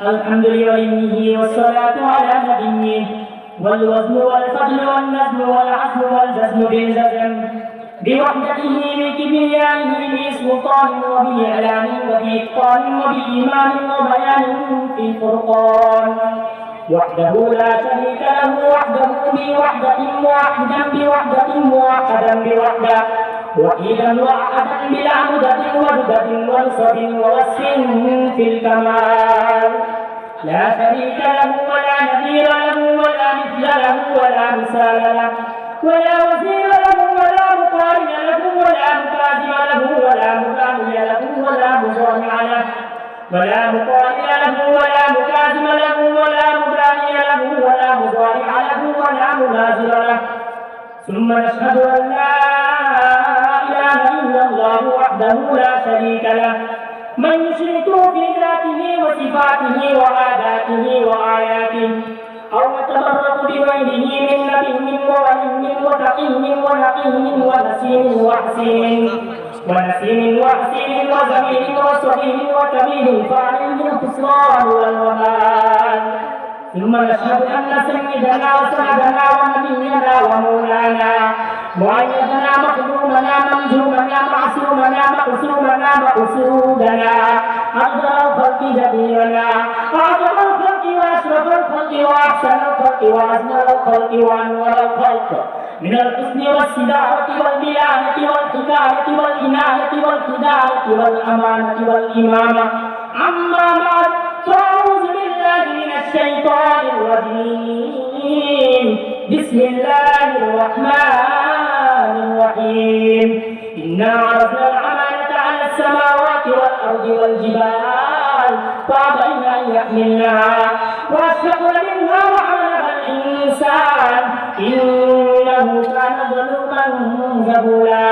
الحمد لله والصلاة على نبيه والوزن والفضل والنزل والعزم والجزم بالجزم بوحدته بكبريائه بسلطان وبإعلان وبإتقان وبإيمان وبيان في الفرقان وحده لا شريك له وحده بوحدة واحدا بوحدة موحدا بوحدة وحيدا وأحدا بلا مدة وجدة ونصب ووصف في الكمال لا شريك له ولا نذير له ولا مثل له ولا مثال له ولا وزير له ولا مقارن له ولا مكاذب له ولا مكامل له ولا مصارع له ولا مقارن له ولا مكاذب له ولا مداني له ولا مصارع له ولا منازل له ثم نشهد أن لا إله إلا الله وحده لا شريك له من يشرك في ذاته وصفاته وعاداته وآياته أو يتبرك بغيره من نبي وولي وتقي ونقي ونسيم وحسين وزميل وصغير وكبير فعليه الخسران والوبال ثم نشهد أن سيدنا وسندنا ونبينا ومولانا معيدنا مخدومنا منجومنا معصومنا مقصومنا مقصودنا أفضل الخلق جديرنا أعظم الخلق وأشرف الخلق وأحسن الخلق وأجمل الخلق وأنور الخلق من الحسن والصداقة والبيانة والحكاية والإناية والخداعة والأمانة والإمامة أما بعد فأعوذ بالله من الشيطان الرجيم بسم الله الرحمن الرحيم إنا عرضنا الأمانة على السماوات والأرض والجبال فأبين أن يحملنها وأشفقن منها وحملها الإنسان إنه كان ظلوما جهولا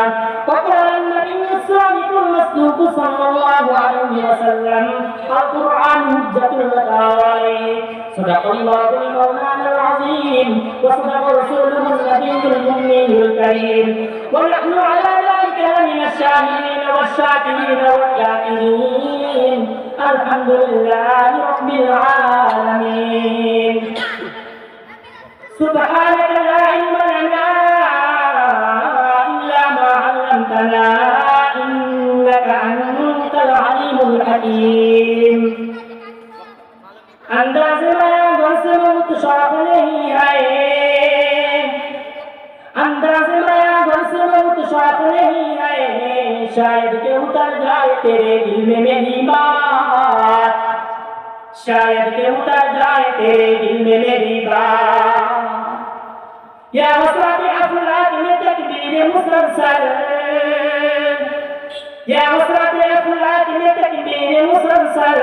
وقال النبي الصادق المصدوق صلى الله عليه وسلم القرآن حجة لك عليك صدق الله المولان العظيم وصدق رسوله النبي المؤمن الكريم ونحن على ذلك لمن الشاهدين والشاكرين والذاكرين الحمد لله رب العالمين سبحانك لا علم لنا إلا ما علمتنا إنك أنت العليم الحكيم अंदाज में गुस्समुत शौक नहीं है अंदाज में गुस्समुत शौक नहीं है शायद के उतर जाए तेरे दिल में मेरी बात शायद के उतर जाए तेरे दिल में मेरी बात या वसरत अफलाक में तकदीर मुसलसल या वसरत अफलाक में तकदीर मुसलसल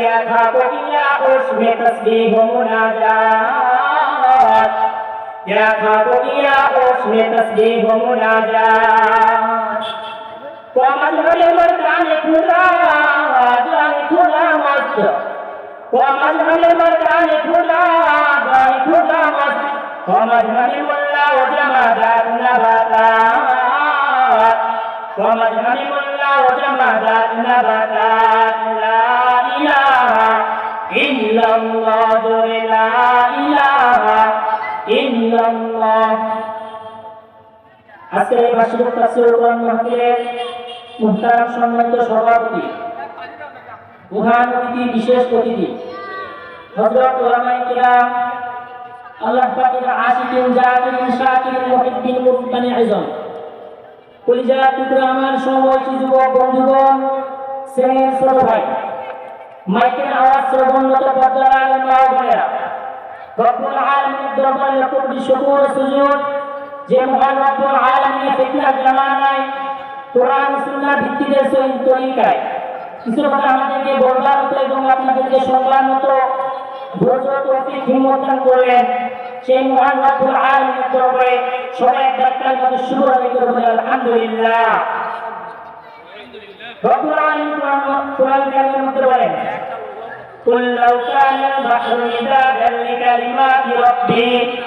या खाको या होश में तस्बीह मुनाजात या खाको या होश में तस्बीह मुनाजात वमन हले मर्दाने खुदा जाने खुदा मस्त वमन हले मर्दाने खुदा जाने खुदा मस्त वमन हले मुल्ला व जमादार नबातात वमन हले मुल्ला व जमादार नबातात ला इलाहा इल्लल्लाह ला इलाहा इल्लल्लाह আজকের এই বার্ষিক তাফসীর কোরআন মাহফিলের মুহতারাম সম্মানিত সভাপতি প্রধান অতিথি বিশেষ অতিথি হযরত উলামায়ে কিরাম আল্লাহ পাকের আশিকিন জাকিরিন শাকিরিন মুহিব্বিন মুফতানি আযম কলিজার টুকরা আমার সমবয়সী যুবক বন্ধুগণ স্নেহের ছোট ভাই মাইকের আওয়াজ শ্রবণরত পর্দার আলেম ও বোনেরা রব্বুল আলামিনের দরবারে লাখো কোটি শুকর ও সুজুদ যে মহান রব্বুল আলামিনের ফিতনার জামানায় কোরআন সুন্নাহ ভিত্তিতে সহিহ তরিকায় কিছু কথা আমাদেরকে বলবার মতো এবং আপনাদেরকে শোনাবার মতো ধৈর্য তৌফিক হিম্মত দান করলেন সেই মহান রব্বুল আলামিনের দরবারে সবাই একবার মতো শুরু করে বলে আলহামদুলিল্লাহ রব্বুল আলামিন কোরআন কারিমের মধ্যে বলেন قل لو كان البحر مدادا لكلمات ربي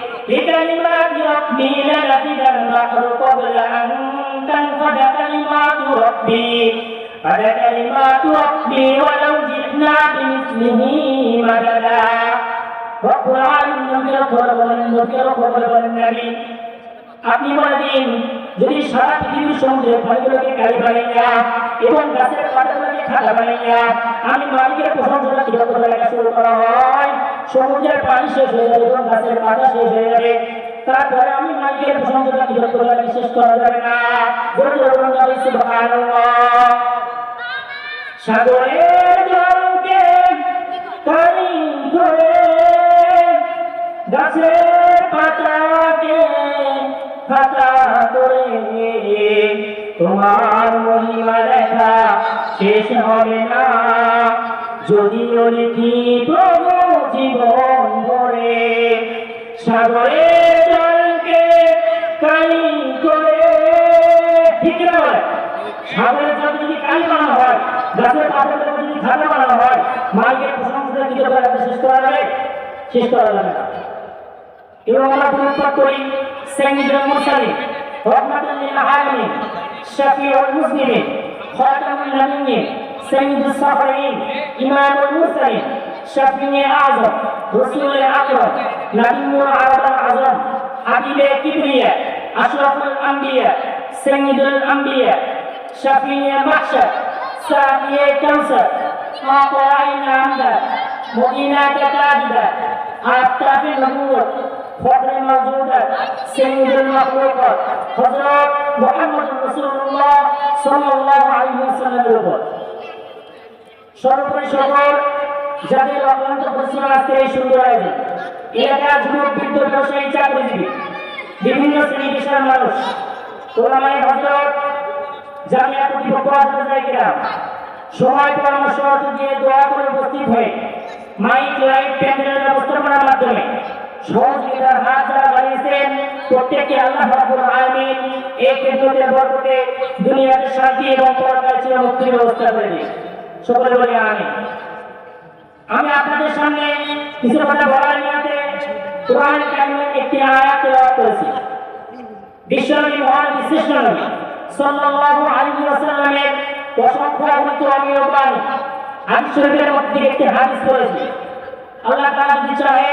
لنفد البحر قبل أن تنفد كلمات ربي ولو جئنا بمثله রব্বুল আলামিন নবীর খবর বলেন, নবীর খবর বলেন নবী আপনি বলে দিন যদি সারা পৃথিবীর সমুদ্রের পানিগুলোকে কালি বানাইয়া এবং গাছের পাতাগুলোকে খাতা বানাইয়া আমি মালিকের প্রশংসা কিভাবে করে লেখা শুরু করা হয়, সমুদ্রের পানি শেষ হয়ে যাবে এবং গাছের পাতা শেষ হয়ে যাবে, তারপরে আমি মালিকের প্রশংসা কিভাবে করে লেখা শেষ করা যাবে না। সুবহানাল্লাহ। সাগরের জলকে কালি করে গাছের পাতাকে খাতা করে তোমার মহিমা দেখা শেষ হবে না, যদিও লিখি প্রভু জীবন ভরে। সাগরের জলকে কালি করে, ঠিক না বলে? সাগরের জল যদি কালি বানানো হয়, গাছের পাতাগুলো যদি খাতা বানানো হয়, মালিকের প্রশংসা কি করে শেষ করা যাবে? শেষ করা যাবে না। এবং আমরা প্রতিপাদ করি সাইয়্যিদুল মুরসালিন রাহমাতুল লিল আলামিন শাফিউল মুসলিমিন খাতামুন নবিয়্যিন সাইয়্যিদুস সাফিয়িন ইমামুল মুরসালিন শাফিউল আযম রাসূলুল আকরাম নবিয়্যুল আরবুল আযম হাবিবে কিবরিয়া আশরাফুল আম্বিয়া সাইয়্যিদুল আম্বিয়া শাফিউল মাহশার সাফিয়ে কাউসার আতাইন আমদাদ মুদিনাত তাজিদা আফতাফি নবুওয়াত ফখরে মাওজুদাত সাইয়্যিদুল মাখলুকাত হযরত মুহাম্মদ রাসূলুল্লাহ সাল্লাল্লাহু আলাইহি ওয়াসাল্লামের উপর সর্বোপরি সকল যাদের অক্লান্ত পরিশ্রম আজকে এই সুন্দর আয়োজন, এলাকার যুবক বৃদ্ধ ব্যবসায়ী চাকরিজীবী বিভিন্ন শ্রেণী পেশার মানুষ, ওলামায়ে হযরত জামিয়া কর্তৃপক্ষ সময় পরামর্শ দিয়ে দোয়া করে উপস্থিত হয়ে মাইক লাইট প্যান্ডেলের ব্যবস্থাপনার মাধ্যমে সহযোগিতার হাত যারা বাড়িয়েছেন প্রত্যেককে আল্লাহ রাব্বুল আলামিন এই খেদমতের বরকতে দুনিয়াতে শান্তি এবং পরকালে চিরমুক্তির ব্যবস্থা করে দিন। সকলে বলি আমিন। আমি আপনাদের সামনে কিছু কথা বলার নিয়তে কোরআন কারীমের একটি আয়াত তেলাওয়াত করেছি। বিশ্বনবী মহান শ্রেষ্ঠ নবী সাল্লাল্লাহু আলাইহি ওয়াসাল্লামের অসংখ্য অগণিত অমীয় বাণী হাদিস শরীফের মধ্যে একটি হাদিস করেছি। আল্লাহ তাআলা যদি চাহে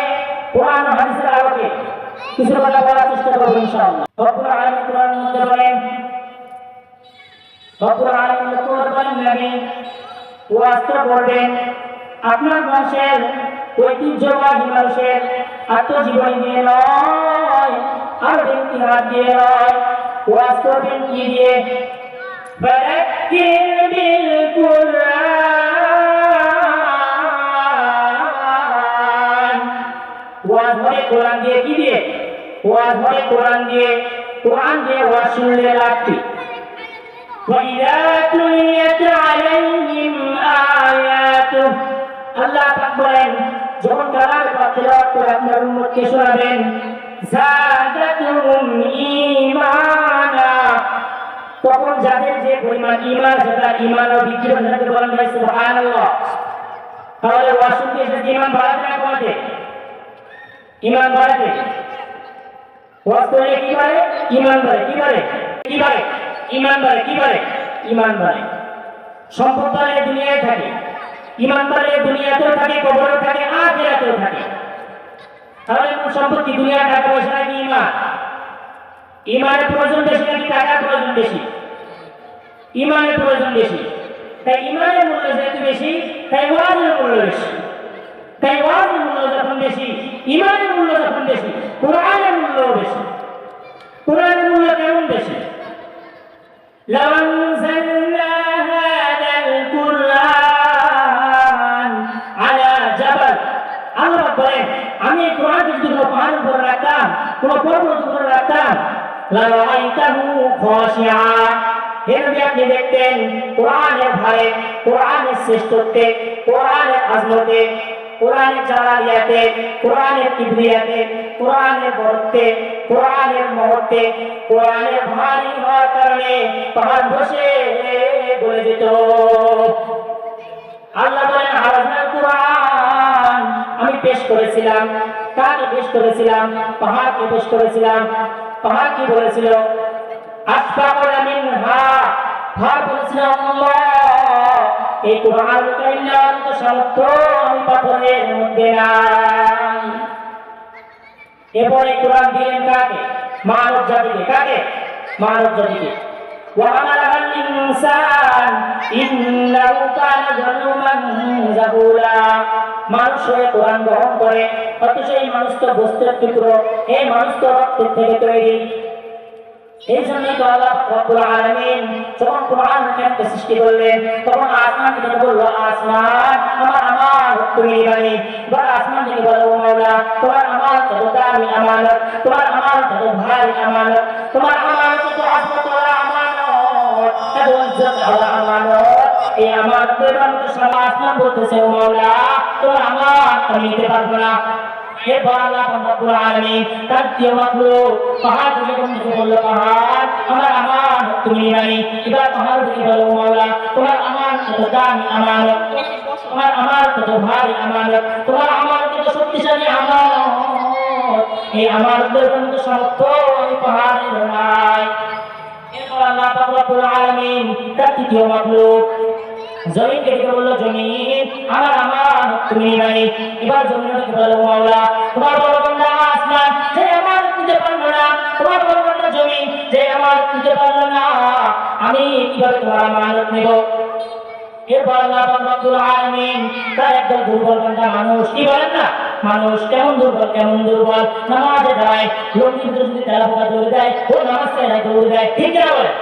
কোরআন ও হাদিসের আলোকে কিছু কথা বলার চেষ্টা করব ইনশাআল্লাহ। রব্বুল আলামিন কোরআনের মধ্যে বলেন, রব্বুল আলামিন কোরআন নবী ওয়াস্ত করবেন আপনার বংশের ঐতিহ্যবাহী মানুষের আত্মজীবনী দিয়ে নয়, আর ইতিহাস দিয়ে নয়, ওয়াজ করবেন কি দিয়ে? ফাযাক্কির বিল কুরআন, ওয়াজ হবে কোরআন দিয়ে। কি দিয়ে? ওয়াজ হবে কোরআন দিয়ে। কোরআন দিয়ে ওয়াজ শুনলে লাগবে। وَإِذَا تُلِيَتْ عَلَيْهِمْ آيَاتُهُ, আল্লাহ পাক বলেন যখন তারা তেলাওয়াত করে আপনার উম্মতকে শোনাবেন, যাদাতুহুম ঈমানা, তখন যাদের যে পরিমাণ ঈমান সেটা ঈমান ও বৃদ্ধি হবে। যাকে বলেন ভাই সুবহানাল্লাহ। তাহলে ওয়াজ শুনতে এসে ঈমান বাড়াতে না কমাতে? ঈমান বাড়াতে। ওয়াজ করলে কি বাড়ে? ঈমান বাড়ে। কি বাড়ে? কি বাড়ে? ঈমান বাড়ে। কি বাড়ে? ঈমান বাড়ে। সম্পদ বাড়ে দুনিয়ায় থাকে, ঈমান বাড়ে দুনিয়াতেও থাকে, কবরেও থাকে, আখিরাতেও থাকে। তাহলে কোন সম্পত্তি? দুনিয়া, টাকা পয়সা নাকি ঈমান? ঈমানের প্রয়োজন বেশি নাকি টাকার প্রয়োজন বেশি? ঈমানের প্রয়োজন বেশি। তাই ঈমানের মূল্য যেহেতু বেশি, তাই ওয়াজের মূল্য বেশি। তাই ওয়াজের মূল্য যখন বেশি, ঈমানের মূল্য যখন বেশি, কোরআনের মূল্যও বেশি। কোরআনের মূল্য কেমন বেশি? লাউ আনজালনা হাযাল কুরআন আলা জাবাল, আল্লাহ বলেন আমি কোরআন যদি কোনো পাহাড়ের উপর রাখতাম, কোনো পর্বতের উপর রাখতাম, লারাআইতাহু খাশিআ, এর আপনি দেখতেন কোরআনের ভয়ে, কোরআনের শ্রেষ্ঠত্বে, কোরআনের আজমতে, কোরআনের জালালিয়াতে, কোরআনের কিবরিয়াতে, কোরআনের বরত্বে, কোরআনের মহত্বে, কোরআনের ভারী হওয়ার কারণে পাহাড় বসে গলে যেত। আল্লাহ বলেন হারাজনাল কোরআন, আমি পেশ করেছিলাম। কাকে পেশ করেছিলাম? পাহাড়কে পেশ করেছিলাম। পাহাড় কি বলেছিল? আসফাকুল মিনহা, পাহাড় বলেছিল আল্লাহ এই কোরআন কারীমের সামর্থ্য আমি পাথরের মধ্যে নাই। এরপরে কোরআন দিলেন কাকে? মানব জাতিকে। কাকে? মানব জাতিকে। وَحَمَلَهَا الْإِنسَانُ إِنَّهُ كَانَ ظَلُومًا جَهُولًا। মানুষ হয়ে কোরআন গ্রহণ করে, অথচ এই মানুষ তো গোস্তের টুকরো, এই মানুষ তো রক্তের থেকে তৈরি। এই জন্যই তো আল্লাহ রাব্বুল আলামিন যখন কোরআনকে সৃষ্টি করলেন, তখন আসমান থেকে বললো, আসমান আমার তুমি বানি। এবার আসমান থেকে বললো, মাওলা তোমার আমার কত দামি আমানত, তোমার আমার কত ভারী আমানত, তোমার আমার কত আজমত ওয়ালা আমানত, এত ইজ্জত ওয়ালা আমানত। এই আমানতের মধ্যে সারা আসমান বলতেছে, ও মাওলা তোমার আমার আমি নিতে পারবো না। এরপর আল্লাহ রাব্বুল আলামিন তার প্রিয় মাখলুক পাহাড় যখন বলল, পাহাড় আমার তুমি বানি। এবার পাহাড় থেকে বলল, মাওলা তোমার আমার কত দামি আমানত, তোমার আমার কত ভারী আমানত, তোমার আমার কত শক্তিশালী আমানত। এই আমানতের মধ্যে সামর্থ্য এই পাহাড়ের নাই। এরপর আল্লাহ রাব্বুল আলামিন তার তৃতীয় মাখলুক জমিনকে ডেকে বললো, জমিন আমার তুমি বানি। এবার জমিনকে বললো, মাওলা তোমার বড় বান্দা আসমান যে আমার নিতে পারলো না, তোমার বড় বান্দা জমিন যে আমার নিতে পারলো না, আমি কিভাবে তোমার আমানত নেব? এরপর আল্লাহ রাব্বুল আলামিন তার একদল দুর্বল বান্দা মানুষ, কি বলেন না, মানুষ কেমন দুর্বল, কেমন দুর্বল, নামাজে দাঁড়ায় লঙ্গির ভিতরে যদি তেলা পোকা দৌড়ে দেয়, ও নামাজ ছেড়ে দৌড়ে দেয়, ঠিক না বলে?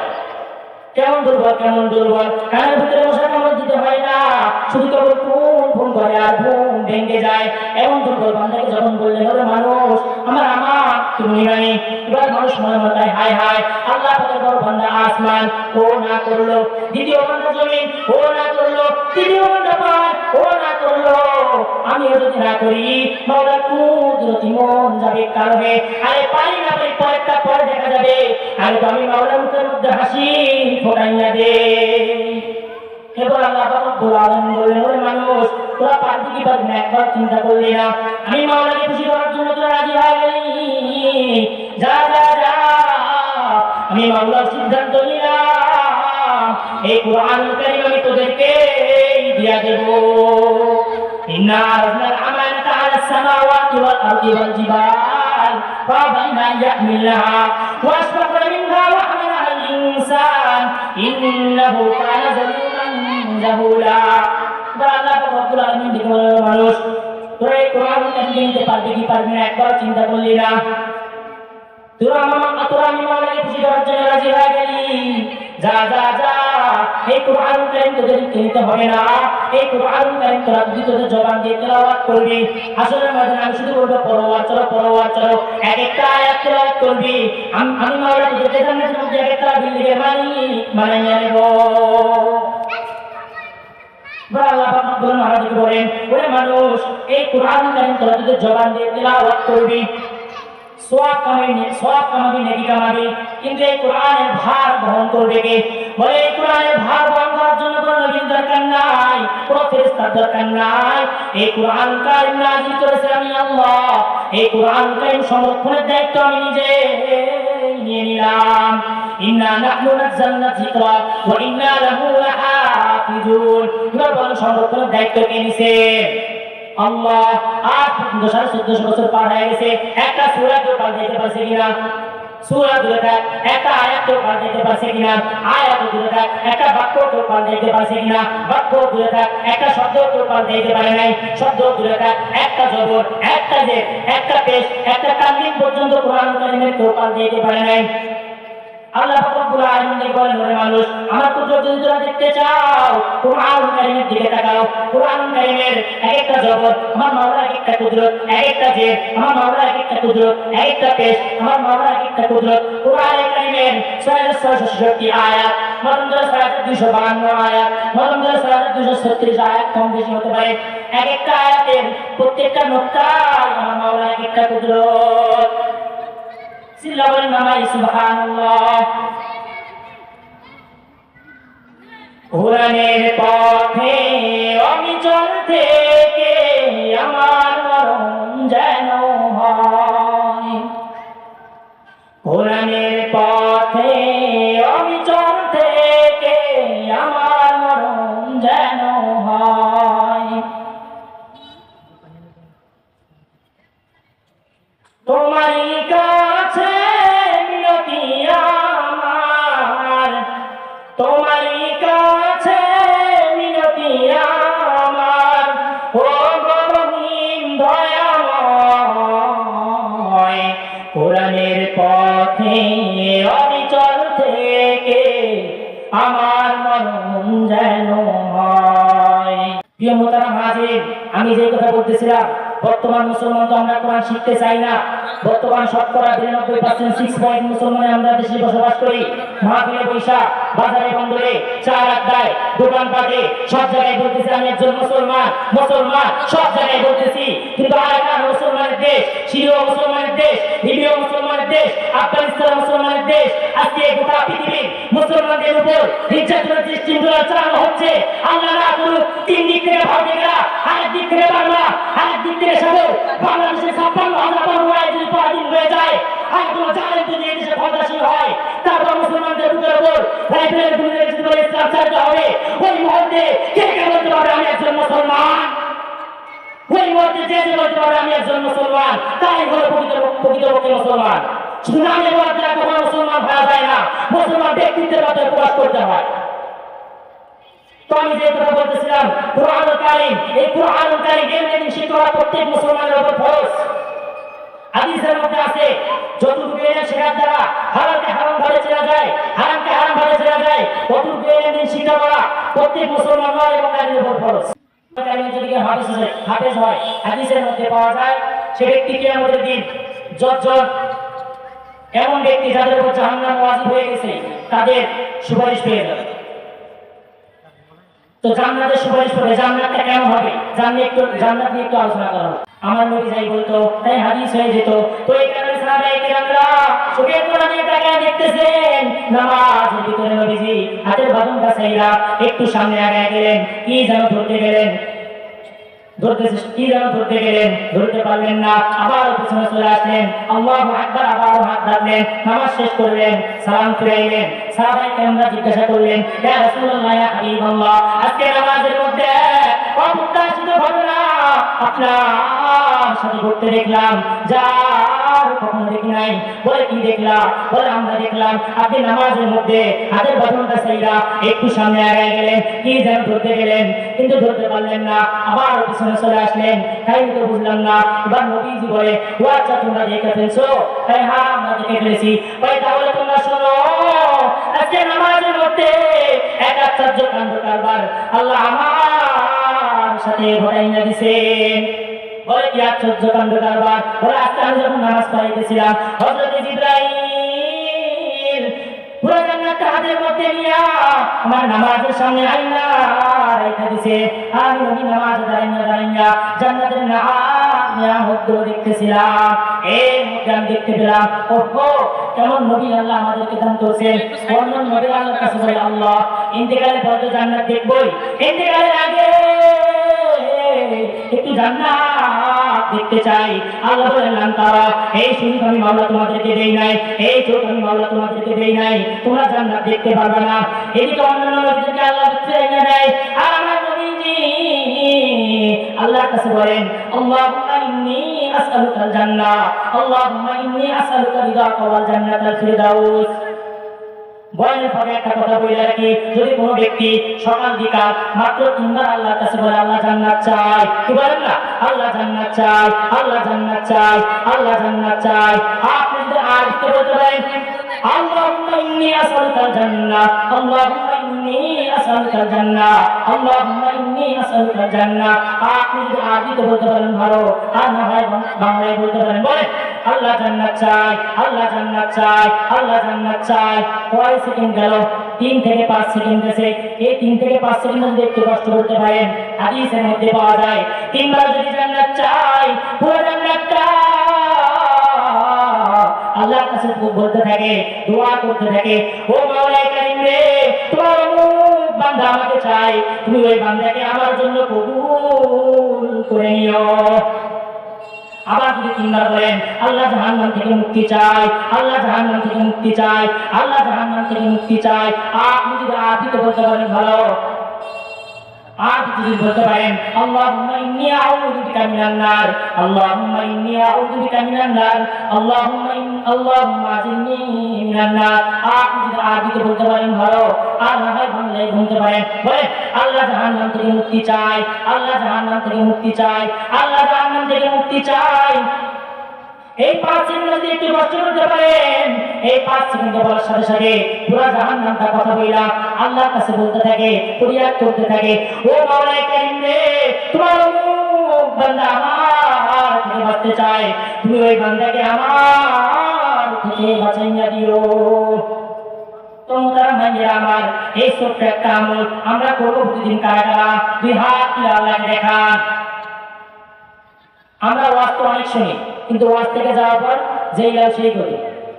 কেমন দুর্বল, কেমন দুর্বল। কানের ভিতরে মশা কামড় দিতে হয় না, শুধু কেবল ফোন ফোন করে আর ঘুম ভেঙে যায়। এমন দুর্বল বান্দাকে যখন বললেন, ওরে মানুষ আমার তুমি বানি। এবার মানুষ মনে মনে হায় হায়, আল্লাহ পাকের বড় বান্দা আসমান, ও না করলো। দ্বিতীয় বান্দা জমিন, ও না করলো। তৃতীয় বান্দা পাহাড়, ও না করলো। আমিও যদি না করি, মাওলা কুদরতি মন যাবে কারণে, আরে পারি না পারি পরেরটা পরে দেখা যাবে। আরে তো আমি মাওলার মুখের মধ্যে হাসি ফোটাইয়া দে। এবার আল্লাহ রাব্বুল আলামিন বললেন, ওরে মানুষ তোরা পারবি কি পারবি না একবার চিন্তা করলি না? আমি মাওলাকে খুশি করার জন্য তোরা রাজি হয়ে গেলি, যা যা যা। আমি মাওলার সিদ্ধান্ত নিলাম, এই কোরআনুল কারীম আমি তোদেরকে দিয়া দেব। ইন্না আরাদনাল আমানাতা আলাস সামাওয়াতি ওয়াল আরদি ওয়াল জিবাল ফাআবাইনা আন ইয়াহমিলাহা ওয়া আশফাকনা মিনহা ওয়া হামালাহা আল ইনসান ইন্নাহু কানা যালুমান জাহুলা। আল্লাহ রাব্বুল আলামিন দেখো মানুষ তোরা এই কোরআন নিতে পারবি কি পারবি না একবার চিন্তা করলি না? তোরা আমি মাওলাকে খুশি করার জন্য রাজি হয়ে গেলি, যা যা যা। এই কোরআনুল কারীম তোদের নিতে হবে না। এই কোরআনুল কারীম তোরা যদি তোদের জবান দিয়ে তেলাওয়াত করবি, আসলে আমি শুধু বলবো পরোয়ার চলো, পরোয়ার চলো, এক একটা আয়াত তেলাওয়াত করবি। আমি মাওলা তোদের জান্নাতের মধ্যে এক একটা বিল্ডিংয়ের বানাইয়া নেব। আল্লাহ রাব্বুল আলামিন বলেন, ওরে মানুষ এই কোরআনুল কারীম তোরা তোদের জবান দিয়ে তেলাওয়াত করবি, সওয়াব কামাবি, নেকি কামাবি। কিন্তু এই কোরআনের ভার বহন করবে কে? বলে এই কোরআনের ভার বহন করার জন্য কোনো নবীর দরকার নাই, কোনো ফেরেশতার দরকার নাই। এই কোরআন কারীম নাযিল করেছে আমি আল্লাহ। এই কোরআন কারীম সংরক্ষণের দায়িত্ব আমি নিজে নিয়ে নিলাম। ইন্না নাহনু নাযালনা যিকরা ওয়া ইন্না লাহু লাহাফিজুন। কোরআন সংরক্ষণের দায়িত্ব কে নিছে? আল্লাহ। আজ 1400 বছর পার হয়ে গেছে, একটা সূরা কেউ পাল্টাইতে পারছে কিনা? সূরা দূরে থাক, একটা আয়াত কেউ পাল্টাইতে পারছে কিনা? আয়াত দূরে থাক, একটা বাক্য কেউ পাল্টাইতে পারছে কিনা? বাক্য দূরে থাক, একটা শব্দ কেউ পাল্টাইতে পারে নাই। শব্দ দূরে থাক, একটা জবর, একটা জের, একটা পেশ, একটা তানবিন পর্যন্ত কোরআন কারীমের কেউ পাল্টাইতে পারে নাই। আল্লাহ রাব্বুল আলামিন বলেন, ওরে মানুষ আমার কুদরত যদি তোমরা দেখতে চাও, কোরআন কারীমের দিকে তাকাও। কোরআন কারীমের এক একটা জবর আমার মাওলার এক একটা কুদরত, এক একটা জের আমার মাওলার এক একটা কুদরত, এক একটা পেশ আমার মাওলার এক একটা কুদরত। কোরআন কারীমের 666 আয়াত, মরমদার 252 আয়াত, মরমদার 236 আয়াত কম বেশি হতে পারে। এক একটা আয়াতের প্রত্যেকটা নুকতায় আমার মাওলার এক একটা কুদরত। সিল্লাবল নামাই সুবহানাল্লাহ। কোরআনের পথে অবিচল থেকে আমার মরণ যেন হয়। কোরআনের পথে অবিচল থেকে আমার মরণ যেন হয়। তোমারই কাছে মিনতি আমার, তোমারই কাছে মিনতি আমার, ও গরহিম দয়াময়, কোরআনের পথে অবিচল থেকে আমার মরণ যেন হয়। প্রিয় মোহতারাম হাজির, আমি যে কথা বলতেছিলাম, বর্তমান মুসলমান তো আমরা কোরআন শিখতে চাই না। বর্তমান শতকরা 92% 6 মুসলমান আমরা দেশে বসবাস করি। মাহফিলে বৈশাখ, বাজারে বন্দরে, চার আড্ডায়, দোকানপাটে সব জায়গায় বলতেছি আমি একজন মুসলমান, মুসলমান সব জায়গায় বলতেছি। কিন্তু আরাকান মুসলমানের দেশ, সিরিয়া মুসলমানের দেশ, লিবিয়া মুসলমানের দেশ, আফগানিস্তান মুসলমানের দেশ, আজকে গোটা পৃথিবীর মুসলমানদের উপর নির্যাতনের সৃষ্টিগুলো চালানো হচ্ছে। আল্লাহ না করুক, তিন দিক থেকে ভারতীয়রা, আরেক দিক থেকে বাংলা, আরেক দিক থেকে সাগর, বাংলাদেশে 56,000 যদি পরাধীন হয়ে যায়, আর কোনো জালেম যদি এই দেশে ক্ষমতাসীন হয়, তারপর মুসলমানদের বুকের উপর রাইফেলের গুলিতে যদি বলে ইসলাম চালিত হবে, ওই মুহূর্তে কে কে বলতে পারবে আমি একজন মুসলমান? ওই মুহূর্তে যে যে বলতে পারবে আমি একজন মুসলমান, তাই হলো প্রকৃতপক্ষে মুসলমান। শুধু নামে বলার দ্বারা কখনো মুসলমান হওয়া যায় না, মুসলমান ব্যক্তিত্বের মাধ্যমে প্রকাশ করতে হয়। তো আমি যে কথা বলতেছিলাম, কুরআনুল কারীম, এই কুরআনুল কারীম এমনি শিক্ষা করা প্রত্যেক মুসলমানের উপর ফরজ। হাদিসের মধ্যে আছে, যতটুকু এলেম শেখার দ্বারা হালালকে হারাম ভাবে চেনা যায়, হারামকে হারাম ভাবে চেনা যায়, ততটুকু এলেম শিক্ষা করা প্রত্যেক মুসলমান এবং নারীর উপর ফরজ। যদি কেউ হাফেজ হয়, হাদিসের মধ্যে পাওয়া যায়, সে ব্যক্তি কিয়ামতের দিন যতজন এমন ব্যক্তি যাদের উপর জাহান্নাম ওয়াজিব হয়ে গেছে, তাদের সুপারিশ পেয়ে যাবে। তো জান্নাতের সুপারিশ করে, জান্নাতটা কেমন হবে, জান্নাত নিয়ে একটু আলোচনা করা হবে। আমার নবী যাই বলতো, তাই হাদিস হয়ে যেত। তো এই কারণে সাহাবায়ে কেরামরা চোখের কোণা দিয়ে তাকিয়ে দেখতেছেন, নামাজের ভিতরে নবীজি হাতের বাঁধনটা ছাইরা একটু সামনে আগায় গেলেন, কি যেন ধরতে গেলেন, ধরতে পারলেন না, আবার পিছনে চলে আসলেন, আল্লাহু আকবার, আবার হাত ধরলেন, নামাজ শেষ করলেন, সালাম ফিরাইলেন। সাহাবায়ে কেরামরা জিজ্ঞাসা করলেন, ইয়া রাসূলুল্লাহ, ইয়া হাবিবাল্লাহ, আজকে নামাজের মধ্যে অপ্রত্যাশিত ঘটনা আপনার সাথে ঘটতে দেখলাম, যার কখনো দেখি নাই। বলে কি দেখলাম? বলে আমরা দেখলাম আপনি নামাজের মধ্যে হাতের বাঁধনটা ছাইরা একটু সামনে আগায় গেলেন, কি যেন ধরতে গেলেন, কিন্তু ধরতে পারলেন না, আবার পিছনে চলে আসলেন। তাই তো বুঝলাম না। এবার নবীজি বলে, ও আচ্ছা, তোমরা দেখে ফেলছো? হ্যাঁ, আমরা দেখে ফেলেছি। তাহলে তোমরা শোনো, আজকে নামাজের মধ্যে এক আশ্চর্য কাণ্ড কারবার আল্লাহ আমার সাথে ঘটাইয়া দিছেন। বলে কি আশ্চর্য কাণ্ড কারবার? বলে আজকে আমি যখন নামাজ পড়াইতেছিলাম, হযরত জিবরাইল পুরো জান্নাতটা হাতের মধ্যে নিয়া আমার নামাজের সামনে আইনা রাইখা দিছে। আমি নবী নামাজ দাঁড়াইয়া জান্নাতের নিয়ামতগুলো দেখতেছিলাম। এর মধ্যে আমি দেখতে পেলাম, ওহো, কেমন নবী আল্লাহ আমাদেরকে দান করেছেন। অন্য নবী আল্লাহর কাছে বলে, আল্লাহ ইন্তেকালের পর তো জান্নাত দেখবই, ইন্তেকালের আগে একটু জান্নাত দেখতে চাই। আল্লাহ বললেন, তারা এই সুযোগ আমি মাওলা তোমাদেরকে দেই নাই, এই সুযোগ আমি মাওলা তোমাদেরকে দেই নাই, তোমরা জান্নাত দেখতে পারবে না। এদিকে অন্যান্য নবীদেরকে আল্লাহ ফিরিয়ে দেয়, আর আমার নবীজি আল্লাহর কাছে বলেন, আল্লাহুম্মা ইন্নী আসআলুকাল জান্নাহ, আল্লাহুম্মা ইন্নী আসআলুকা রিদাকা ওয়াল জান্নাতাল ফিরদাউস। বয়ানের পরে একটা কথা বলে রাখি, যদি কোনো ব্যক্তি সকাল বিকাল মাত্র 3 বার আল্লাহর কাছে বলে আল্লাহ জান্নাত চাই, কি বলেন না, আল্লাহ জান্নাত চাই, আল্লাহ জান্নাত চাই, আল্লাহ জান্নাত চাই, আপনি যদি আরবিতে বলতে পারেন, আল্লাহুম্মা ইন্নী আসআলুকাল জান্নাহ, আল্লাহুম্মা ইন্নী আসআলুকাল জান্নাহ, আল্লাহুম্মা ইন্নী আসআলুকাল জান্নাহ, আপনি যদি আরবিতে বলতে পারেন ভালো, আর না হয় বাংলায় বলতে পারেন, বলেন আল্লাহ জান্নাত চাই, আল্লাহ জান্নাত চাই, আল্লাহ জান্নাত চাই। কয় সেকেন্ড গেল? 3 থেকে 5 সেকেন্ড গেছে। এই 3 থেকে 5 সেকেন্ড যদি একটু কষ্ট করতে পারেন, হাদিসের মধ্যে পাওয়া যায় 3 বার যদি জান্নাত চাই, পুরো জান্নাতটা আল্লাহর কাছে বলতে থাকে, দোয়া করতে থাকে, ও মাওলা কারীম রে, তোমার অমুক বান্দা আমাকে চাই, তুমি ওই বান্দাকে আমার জন্য কবুল করে নিও। আবার যদি 3 বার বলেন, আল্লাহ জাহান্নাম থেকে মুক্তি চাই, আল্লাহ জাহান্নাম থেকে মুক্তি চাই, আল্লাহ জাহান্নাম থেকে মুক্তি চাই, আপনি যদি আরবিতে বলতে পারেন ভালো, আর যদি বলতে পারেন আল্লাহুম্মা ইন্নী আউযু বিকা মিনান নার, আল্লাহুম্মা ইন্নী আউযু বিকা মিনান নার, আল্লাহুম্মা আজিরনি মিনান নার। আপনি যদি আরবিতে বলতে পারেন ভালো, আর না হয় বাংলায় বলতে পারেন। বলেন আল্লাহ জাহান্নাম থেকে মুক্তি চাই, আল্লাহ জাহান্নাম থেকে মুক্তি চাই, আল্লাহ জাহান্নাম থেকে মুক্তি চাই। এই 5 সেকেন্ড যদি একটু কষ্ট করতে পারেন, এই 5 সেকেন্ড বলার সাথে সাথে পুরো জাহান্নামটা কথা বইলা আল্লাহর কাছে বলতে থাকে, ফরিয়াদ করতে থাকে, ও মাওলাই কারীম রে, তোমার বান্দা আমার থেকে বাঁচতে চায়, তুমি ওই বান্দাকে আমার থেকে বাঁচাইয়া দিও। তোমরা মাইয়া আমার এই ছোট্ট একটা আমল আমরা করবো প্রতিদিন। কারা কারা 2 হাত তুলে আল্লাহকে দেখান। আমরা ওয়াজ তো অনেক শুনি, কিন্তু ওয়াজ থেকে যাওয়ার পর যেই লাভ সেই করি,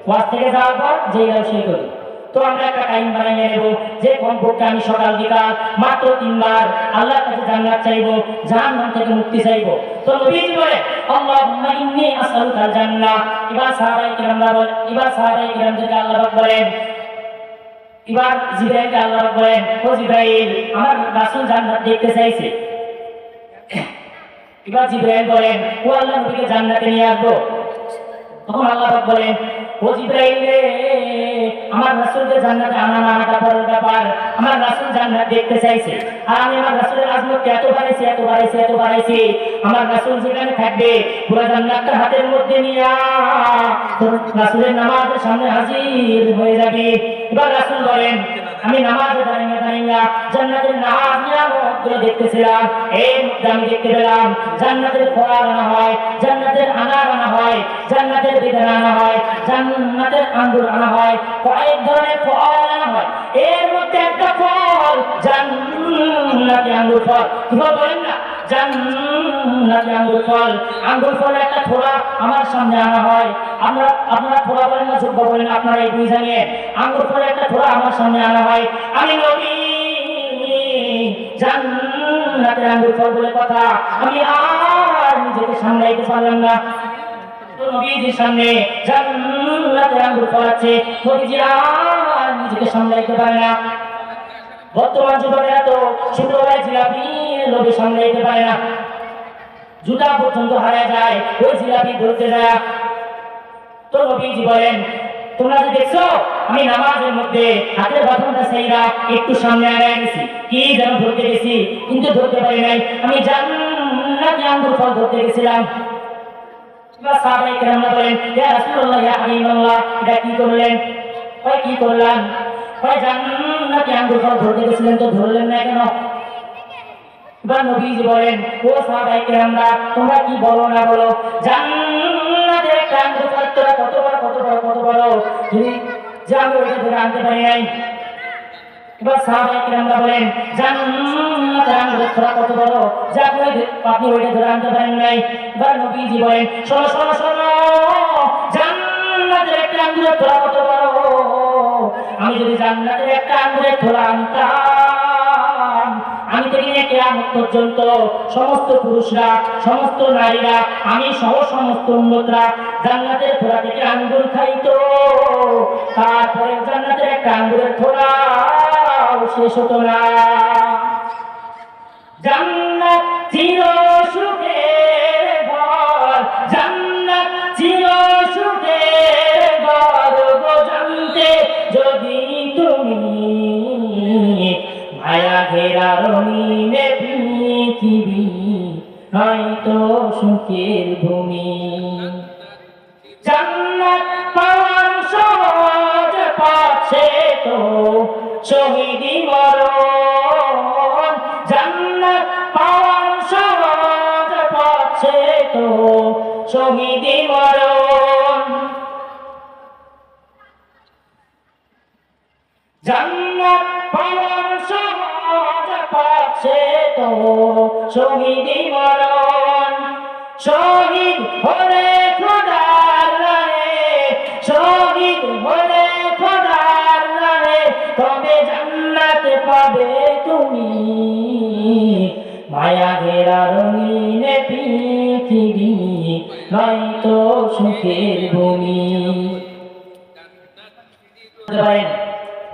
ওয়াজ থেকে যাওয়ার পর যেই লাভ সেই করি। তো আমরা একটা টাইম বানিয়ে নেব যে কমপক্ষে আমি সকাল বিকাল মাত্র 3 বার আল্লাহর কাছে জান্নাত চাইবো, জাহান্নাম থেকে মুক্তি চাইবো। তো নবীজি বলে আল্লাহুম্মা ইন্নী আসআলুকাল জান্নাহ। এবার সাহাবায়ে কিরামরা বলেন, এবার সাহাবায়ে কিরামদেরকে আল্লাহ পাক বলেন, এবার জিবরাইলকে আল্লাহ পাক বলেন, ও জিবরাইল, আমার রাসূল জান্নাত দেখতে চাইছে। এবার জিবরাইল বলেন, ও আল্লাহর নবীকে জান্নাতে নিয়ে আসবো। তখন আল্লাহ পাক বলেন, ও জিবরাইল রে, আমার রাসূলকে জান্নাতে আনা না আনাটা পরের ব্যাপার, আমার রাসূল জান্নাত দেখতে চাইছে। আর আমি আমার রাসূলের আজমতকে এত বাড়াইছি, আমার রাসূল যেখানে থাকবে পুরো জান্নাতটা হাতের মধ্যে নিয়ে তোর রাসূলের নামাজের সামনে হাজির হয়ে যাবে। এবার রাসূল বলেন, আমি নামাজে দাঁড়িয়ে জান্নাতের নামাজ নিয়ামতগুলো দেখতেছিলাম। এই মধ্যে আমি দেখতে পেলাম জান্নাতের ফল আনা হয়, জান্নাতের আনার আনা হয়, জান্নাতের বেদানা আনা হয়, জান্নাতের আঙ্গুর আনা হয়, কয়েক ধরনের ফল আনা হয়। এর মধ্যে একটা ফল জান্নাতি আঙ্গুর ফল। কি ফল বলেন না? জান্নাতি আঙ্গুর ফল। আঙ্গুর ফল একটা থোড়া আমার সামনে আনা হয়। আপনারা থোড়া বলেন না ঝুব্বা বলেন, আপনারা এই দুই জানিয়ে আঙ্গুর ফল একটা থোড়া আমার সামনে আনা হয়। আমি নবী জান্নাতের আঙ্গুর ফল বলে কথা, আমি আর নিজেকে সামলাইতে পারলাম না। নবীজির সামনে জান্নাতের আঙ্গুর ফল আছে, নবীজি আর নিজেকে সামলাইতে পারে না। বর্তমান যুবকেরা তো ছোটবেলায় জিলাপি লোভে সামলাইতে পারে না, জুতা পর্যন্ত হারায় যায় ওই জিলাপি ধরতে যায়। তো নবীজি বলেন, তোমরা যে দেখছো আমি নামাজের মধ্যে হাতের বাঁধনটা সেইরা একটু সামনে আগায় গেছি, কি যেন ধরতে গেছি কিন্তু ধরতে পারি নাই, আমি জান্নাতি আঙ্গুর ফল ধরতে গেছিলাম। সাহাবায়ে কেরামরা বলেন, ইয়া রাসূলুল্লাহ, ইয়া হাবিবাল্লাহ, এটা কি করলেন? কি করলাম? জান্নাতি আঙ্গুর ফল ধরতে গেছিলেন, তো ধরলেন না কেন? এবার নবীজি বলেন, ও সাহাবায়ে কেরামরা, তোমরা কি বলো না বলো, জান্নাতের একটা আঙ্গুর ফল তোরা কত বড়, যদি যে আমি ওইটা ধরে আনতে পারি নাই। এবার সাহাবায়ে কেরামরা বলেন, জান্নাতের আঙ্গুর ফল কত বড় যে আপনি ওইটা ধরে আনতে পারেন নাই। এবার নবীজি বলেন, শোনো, জান্নাতের একটা আঙ্গুরের ফল কত বড়, আমি যদি জান্নাতের একটা আঙ্গুরের ফল আনতাম, আমি থেকে নিয়ে কিয়ামত পর্যন্ত সমস্ত পুরুষরা, সমস্ত নারীরা, আমি সহ সমস্ত উম্মতরা জান্নাতের থোড়া থেকে আঙ্গুর খাইতো, তারপরে জান্নাতের একটা আঙ্গুরের থোড়াও শেষ হতো না। জান্নাত চির সুখের ঘর, জান্নাত চির সুখের ঘর গো, জানতে যদি তুমি মায়া ঘেরা রঙিনে পৃথিবী হয়তো সুখের ভূমি। জান্নাত পাওয়ার সহজ পাচ্ছে তো শহীদি মরণ, জান্নাত পাওয়ার সহজ পাচ্ছে তো শহীদি মরণ। জান্নাত পাওয়ার সহজ পাচ্ছে তো শহীদি মরণ। শহীদ হলে খোদার রাহে, শহীদ হলে খোদার রাহে, তবে জান্নাত পাবে তুমি মায়া ঘেরা রঙিনে পৃথিবী নয়তো সুখের ভূমি।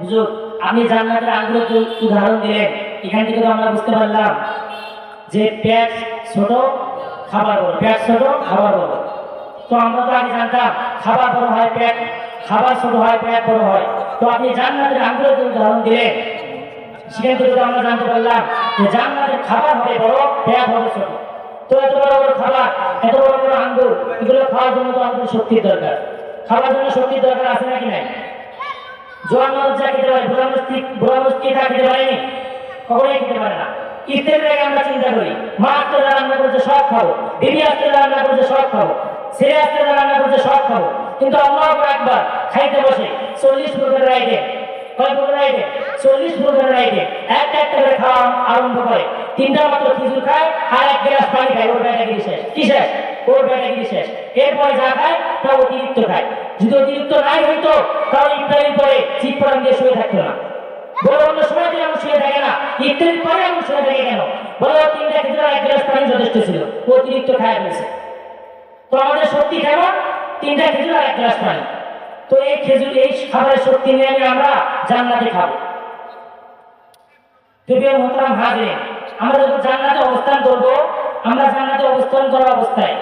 হুজুর, আপনি জান্নাতের আঙ্গুরের উদাহরণ দিলেন, এখান থেকে তো আমরা বুঝতে পারলাম যে পেট ছোট খাবার বড়, পেট ছোট খাবার বড়। তো আমরা তো আগে জানতাম খাবার বড় হয় পেট, খাবার ছোট হয় পেট বড় হয়। তো আপনি জান্নাতের আঙ্গুরের উদাহরণ দিলেন, সেখান থেকে তো আমরা জানতে পারলাম যে জান্নাতের খাবার হবে বড়, পেট হবে ছোট। তো এত বড় বড় খাবার, এত বড় বড় আঙ্গুর, এগুলো খাওয়ার জন্য তো আমাদের শক্তির দরকার। খাওয়ার জন্য শক্তির দরকার আছে নাকি নাই? জোয়ান মানুষ যা খেতে পারে, বুড়া মানুষ তা খেতে পারেনি, কখনোই খেতে পারে না। ইফতারের আগে আমরা চিন্তা করি মা আজকে যা রান্না করেছে সব খাবো, বিবি আজকে যা রান্না করেছে সব খাবো, ছেলে আজকে যা রান্না করেছে সব খাবো। কিন্তু আল্লাহু আকবার, খাইতে বসে 40 প্রকারের আইটেম, কয় প্রকারের আইটেম? 40 প্রকারের আইটেম। একটা একটা করে খাওয়া আরম্ভ করে। 3টা মাত্র খিচুড়ি খায় আর 1 গ্লাস পানি খায়, ওর ব্যাটাগিরি শেষ। কি শেষ? ওর ব্যাটাগিরি শেষ। এরপরে যা খায় তা অতিরিক্ত খায়। যদি অতিরিক্ত নাই হইতো তাহলে ইফতারির পরে চিৎপটাং দিয়ে শুয়ে থাকতো না। বলে অন্য সময় দিয়ে এমন শুয়ে থাকে না, ইফতারির পরে এমন শুয়ে থাকে কেন? বলে 3টা খিচুড়ি 1 গ্লাস পানি যথেষ্ট ছিল, অতিরিক্ত খায় ফেলছে। তো আমাদের শক্তি কেমন? 3টা খিচুড়ি আর 1 গ্লাস পানি। তো এই খেজুর, এই খাবারের শক্তি নিয়ে আমরা জান্নাতে খাবো। প্রিয় মোহতারাম হাজিরিন, আমরা যখন জান্নাতে অবস্থান করব, আমরা জান্নাতে অবস্থান করা অবস্থায়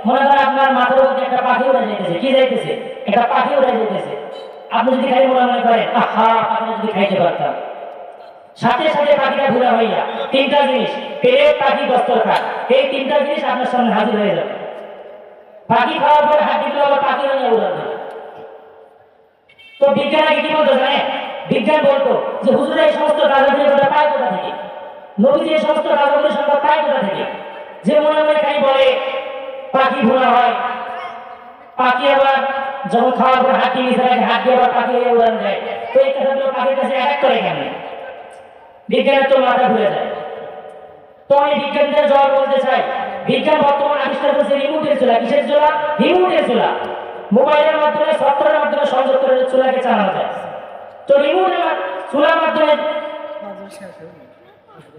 মনে করেন আপনার মাথার মধ্যে একটা পাখি উড়ে যাইতেছে। কি যাইতেছে? একটা পাখি উড়ে যাইতেছে। আপনি যদি খাই মনে করেন আহা পাখিটা যদি খাইতে পারতাম, সাথে সাথে পাখিটা ঘুরা হইয়া 3টা জিনিস, পেট, পাখি, দস্তরখান, এই 3টা জিনিস আপনার সামনে হাজির হয়ে যাবে। পাখি খাওয়ার পরে হাতিগুলো আবার পাখি হয়ে উড়াবে। তো বিজ্ঞান আগে কি বলতো জানেন? বিজ্ঞান বলতো যে হুজুর এই সমস্ত গাছগুলি পায় কোথা থেকে, নবী এই সমস্ত গাছগুলি সংখ্যা পায় কোথা থেকে? যে মনে মনে খালি বলে পাখি ভোলা হয়, পাখি আবার যখন খাওয়ার পর হাত দিয়ে নিচে রাখে, হাত দিয়ে আবার পাখি হয়ে উড়ান দেয়। তো এই কথাগুলো পাখির কাছে অ্যাটাক করে কেন? বিজ্ঞানের তো মাথা ঘুরে যায়। তো আমি বিজ্ঞানীদের জবাব বলতে চাই, বিজ্ঞান বর্তমান আবিষ্কার করেছে রিমোটের চুলা। কিসের চুলা? রিমোটের চুলা। মোবাইলের মাধ্যমে, সফটওয়্যারের মাধ্যমে সংযোগ করে চুলাকে চালানো যায়। তো রিমোটের চুলার মাধ্যমে,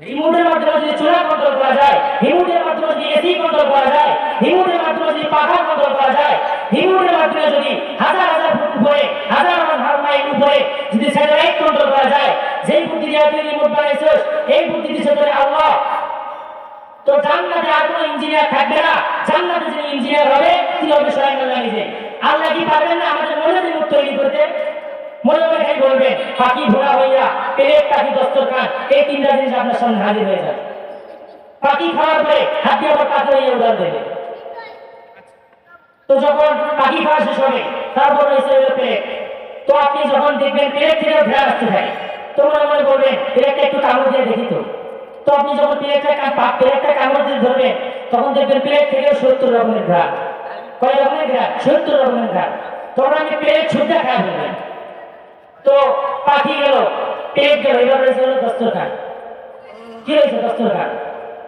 রিমোটের মাধ্যমে যদি চুলা কন্ট্রোল করা যায়, রিমোটের মাধ্যমে যদি এসি কন্ট্রোল করা যায়, রিমোটের মাধ্যমে যদি পাখা কন্ট্রোল করা যায়, রিমোটের মাধ্যমে যদি হাজার হাজার ফুট উপরে, হাজার হাজার মাইল উপরে যদি স্যাটেলাইট কন্ট্রোল করা যায়, যেই বুদ্ধি দিয়ে তুই রিমোট বানাইছিস, এই বুদ্ধি দিয়েছে তোর আল্লাহ। তো জান্নাতে আর কোনো ইঞ্জিনিয়ার থাকবে না। জান্নাতে যিনি ইঞ্জিনিয়ার হবে তিনি হবে স্বয়ং আল্লাহ নিজে। আল্লাহ কি পারবেন না আমাদের মনে রিমোট তৈরি করতে? মনে মনে খাই বলবেন পাখি ঘোড়া হইয়া, পেট, পাখি, দস্তরখান, এই 3টা জিনিস আপনার সামনে হাজির হয়ে যাবে। পাখি খাওয়ার পরে হাত দিয়ে আবার পাখি হইয়া উড়াল দেবে। তো যখন পাখি খাওয়া শেষ হবে তারপর এসে হলো প্লেট। তো আপনি যখন দেখবেন প্লেট থেকে ঘেরা আসতে থাকে, তো মনে মনে বলবেন প্লেটটা একটু কামড় দিয়ে দেখি তো। তো আপনি যখন প্লেটটা কামড় দিয়ে ধরবেন তখন দেখবেন প্লেট থেকে 70 রকমের ঘ্রাণ। কয় রকমের ঘ্রাণ? 70 রকমের ঘ্রাণ। তখন আপনি প্লেট ছুটে খাই ফেলবেন। তো পাখি গেল, পেট গেল, এবার রয়েছে হলো দস্তরখান। কি হয়েছে? দস্তরখান।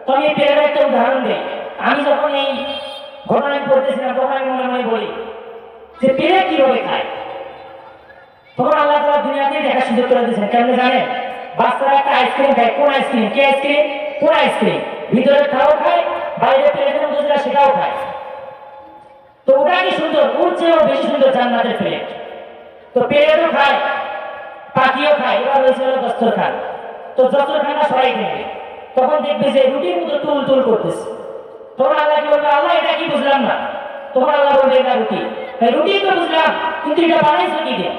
তো আমি পেটের একটা উদাহরণ দিই। আমি যখন এই ঘটনা পড়তেছিলাম তখন আমি মনে মনে বলি যে পেট কিভাবে খায়। তখন আল্লাহ তাআলা দুনিয়াতে দেখা সুযোগ করে দিয়েছেন। কেমন জানেন? বাচ্চারা একটা আইসক্রিম খায়। কোন আইসক্রিম? কি আইসক্রিম? কোন আইসক্রিম? ভিতরে খাও খায়, বাইরে প্লেটের মধ্যে যেটা সেটাও খায়। তো ওটা কি সুন্দর? ওর চেয়েও বেশি সুন্দর জান্নাতের প্লেট। তো পেটও খায়, পাখিও খায়। এবার হয়েছে হলো দস্তরখান। তো দস্তরখানটা সবাই খাবে। তখন দেখবে যে রুটির মতো টুল টুল করতেছে। তখন আল্লাহকে বলবে আল্লাহ এটা কি বুঝলাম না। তখন আল্লাহ বলবে এটা রুটি। রুটি তো বুঝলাম, কিন্তু এটা বানাইছো কি দিয়ে?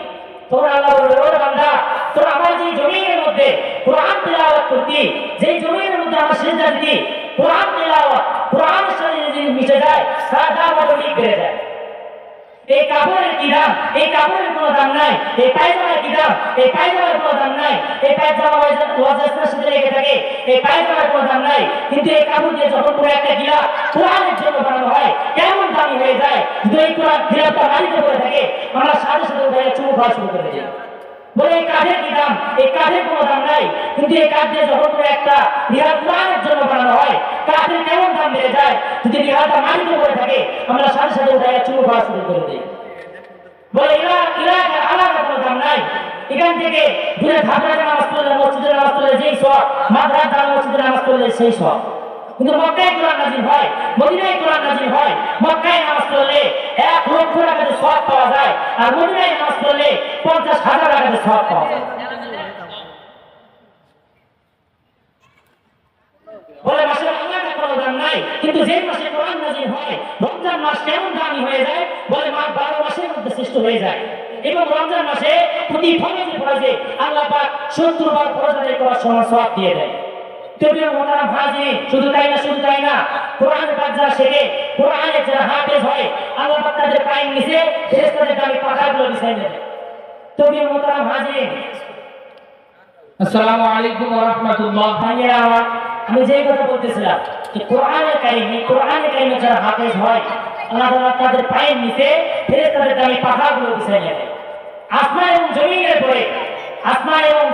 তখন আল্লাহ বলবে ওরে বান্দা, তোর আমার যে জমিনের মধ্যে কোরআন তেলাওয়াত করতি, যেই জমিনের মধ্যে আমার সিজদা দিতি, কোরআন তেলাওয়াত, কোরআনের সাথে যদি মিশে যায় তার দাম অটোমেটিক বেড়ে যায়। এই কাপড়ের কি দাম? এই কাপড়ের কোনো দাম নাই। এই পায়জামার কি দাম? এই পায়জামার কোনো দাম নাই। এই পায়জামা ওয়াজের সাথে লেগে থাকে, এই পায়জামার কোনো দাম নাই। কিন্তু এই কাপড় দিয়ে যখন পুরো একটা গিলা কোরআনের জন্য বানানো হয়, কেমন দামি হয়ে যায়। যদি এই কোরআন গিলাটা মাটিতে পড়ে থাকে, আমরা সাথে সাথে উঠে চুমু খাওয়া শুরু করে দিই। বলে এই কাঠের কি দাম? এই কাঠের কোনো দাম নাই। কিন্তু এই কাঠ দিয়ে যখন পুরো একটা গিলা কোরআনের জন্য বানানো হয়, কাঠের কেমন দাম বেড়ে যায়। যদি গিলাটা মাটিতে পড়ে থাকে, আমরা সাথে সাথে উঠে চুমু খাওয়া শুরু করে দিই। বলে ইরাকের আলাদা কোনো দাম নাই। এখান থেকে দূরে ধাপড়াতে নামাজ পড়লে, মসজিদে নামাজ পড়লে যেই সব, মাদ্রাসা জামে মসজিদে নামাজ পড়লে সেই সব। কিন্তু মক্কায় কোরআন নাযিল হয়, মদিনায় কোরআন নাযিল হয়। মক্কায় নামাজ পড়লে 1 লক্ষ টাকাতে সওয়াব পাওয়া যায়, আর মদিনায় নামাজ পড়লে 50,000 টাকাতে সওয়াব পাওয়া যায়। রমজান মাস কেমন দামি হয়ে যায় বলে 12 মাসের মধ্যে শ্রেষ্ঠ হয়ে যায়। এবং রমজান মাসে প্রতি ফরজে আল্লাহ পাক 70 বার ফরজ আদায় করার সমান সওয়াব দিয়ে দেয়। তবে মোহতারাম হাজিরিন, শুধু তাই না, কোরআন পাক যারা শেখে, কোরআনের যারা হাফেজ হয়, আল্লাহ পাক তাদের পায়ের নিচে ফেরেশতাদের দামি পাখাগুলো বিছায় দেয়। তবে মোহতারাম হাজিরিন, আসসালামু আলাইকুম ওয়া রাহমাতুল্লাহ। ভাইয়েরা আমার, আমি যে কথা বলতেছিলাম যে কোরআনের কারিমে যারা হাফেজ হয়, আল্লাহ তাআলা তাদের পায়ের নিচে ফেরেশতাদের দামি পাখাগুলো বিছায় দেয়। আসমান এবং জমিনের পরে, আসমান এবং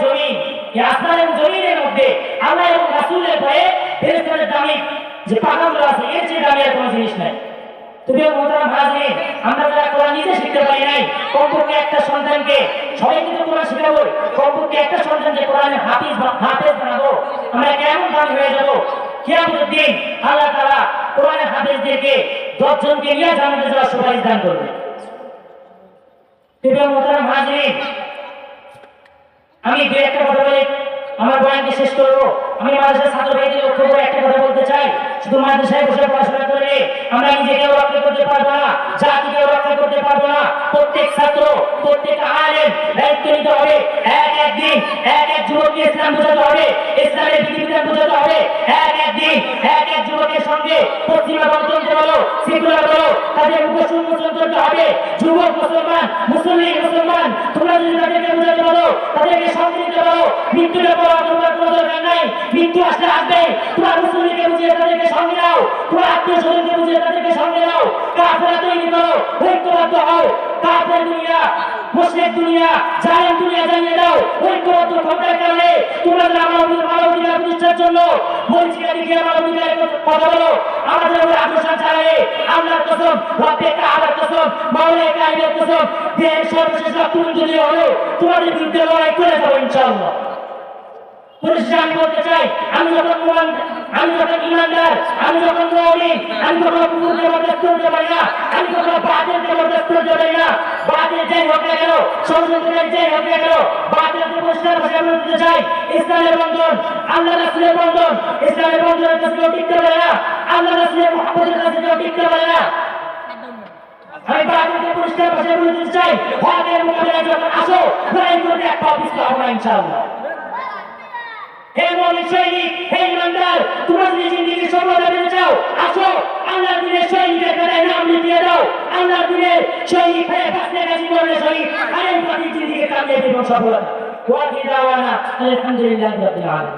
জমিনের মধ্যে আল্লাহ এবং রাসূলের পরে ফেরেশতাদের দামি যে পাখাগুলো আছে, এর চেয়ে দামি আর কোনো জিনিস নাই। তবে মোহতারাম হাজিরিন, আমরা যারা কোরআন নিজে শিখতে পারি নাই, কমপক্ষে একটা সন্তানকে, সবাইকে তো কোরআন শেখাবো, কমপক্ষে একটা সন্তানকে কোরআনের হাফেজ বানাবো, আমরা কেমন দামি হয়ে যাবো। কিয়ামতের দিন আল্লাহ তাআলা কোরআনের হাফেজদেরকে 10 জনকে নিয়ে জান্নাতে যাওয়ার সুপারিশ দান করবে। তবে মোহতারাম হাজিরিন, আমি দু একটা কথা বলে আমার বয়ানকে শেষ করবো। আমি মাদ্রাসার ছাত্র ভাইদের লক্ষ্য করে একটা কথা বলতে চাই, শুধু মাদ্রাসায় বসে পড়াশোনা করলে আমরা নিজেকেও রক্ষা করতে পারবো না, জাতিকেও রক্ষা করতে পারবো না। প্রত্যেক ছাত্র, প্রত্যেক আলেম দায়িত্ব নিতে হবে। একদিন এক যুবককে ইসলাম বোঝাতে হবে, ইসলামের বিধিবিধান বোঝাতে হবে। একদিন এক যুবকের সঙ্গে পশ্চিমা গণতন্ত্র বলো, সেকুলার বলো, তাদের মুখে উন্মোচন করতে হবে। যুবক মুসলমান, মুসলমান, তোমরা যদি তাদেরকে বোঝাতে পারো, তাদেরকে সঙ্গে নিতে পারো, মৃত্যুর পর তোমার কোনো দরকার নাই, মৃত্যু আসলে আসবে। তোমার মুসলিমকে বুঝিয়ে তাদেরকে সঙ্গে নাও, তোমার আত্মীয় স্বজনকে বুঝিয়ে তাদেরকে সঙ্গে নাও। কাফেররা তৈরি করো, ঐক্যবদ্ধ হও। কাফের দুনিয়া, মুশরিক দুনিয়া, জালেম দুনিয়া জানিয়ে দাও। ঐক্যবদ্ধ ক্ষমতার কারণে তোমরা মানবাধিকার প্রতিষ্ঠার জন্য মরিচিকা দিকে মানবাধিকারের কথা বলো। আমাদের উপর আক্রোশ চালালে আল্লাহর কসম, রব্বে কাবার কসম, মাওলায়ে কায়িমের কসম, দেহের সর্বশেষ রক্তবিন্দু যদি হলো তোমাদের বিরুদ্ধে লড়াই করে যাবো ইনশাআল্লাহ। পরিশেষে আমি বলতে চাই, আমি যখন ইমানদার, আমি যখন মুমিন, আমি কখনো কুফরকে বরদাস্ত করতে পারি না, আমি কখনো বাতিলকে বরদাস্ত করতে পারি না। বাতিল যাই হোক না কেন, ষড়যন্ত্রের যাই হোক না কেন, বাতিলকে পরিষ্কার ভাষায় বলতে চাই, ইসলামের বন্ধন, আল্লাহ রাসূলের বন্ধন, ইসলামের বন্ধনের কাছে কেউ টিকতে পারে না, আল্লাহ রাসূলের মুহাব্বতের কাছে কেউ টিকতে পারে না। আমি বাতিলকে পরিষ্কার ভাষায় বলতে চাই, হকের মোকাবিলায় যখন আসো, লড়াই করতে এক পা পিছপা হবে না ইনশাআল্লাহ। হে মুমিন সৈনিক, হে ইমানদার, তোমরা যদি জিন্দেগির সফলতা পেতে চাও, আসো আল্লাহর দিনের সৈনিকের কাতারে নাম লিখিয়ে দাও। আল্লাহর দিনের সৈনিক হয়ে বাঁচতে গেছি বলে শহীদ, আরেক পাখির জিন্দেগি কামিয়ে দেব সফলতা। ওয়া আখিরু দাওয়ানা আলহামদুলিল্লাহি রাব্বিল আলামিন।